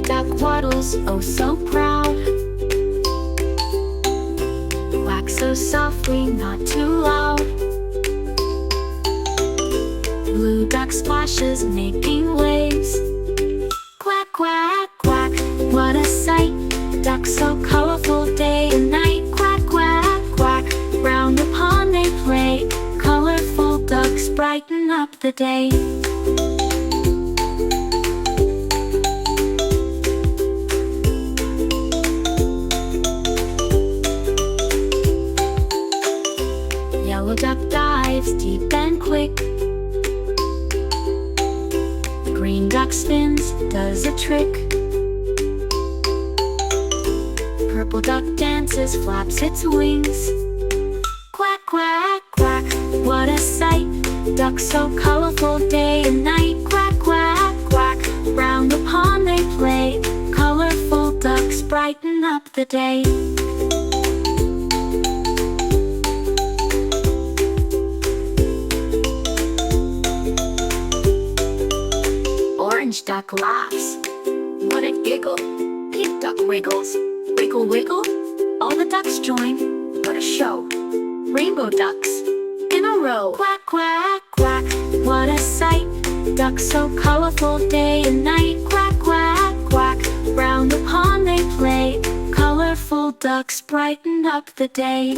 duck waddles, oh so proud. Quack so softly, not too loud. Blue duck splashes, making waves. Quack, quack, quack, what a sight. Ducks so colorful day and night. Quack, quack, quack, round the pond they play. Colorful ducks brighten up the day. Yellow duck dives deep and quick. Green duck spins, does a trick. Purple duck dances, flaps its wings. Quack, quack, quack, what a sight. Ducks so colorful day and night. Quack, quack, quack, round the pond they play. Colorful ducks brighten up the day. Orange duck laughs, what a giggle. Pink duck wiggles, wiggle wiggle. All the ducks join, what a show. Rainbow ducks in a row. Quack, quack, quack, what a sight. Ducks so colorful day and night. Quack, quack, quack, round the pond they play. Colorful ducks brighten up the day.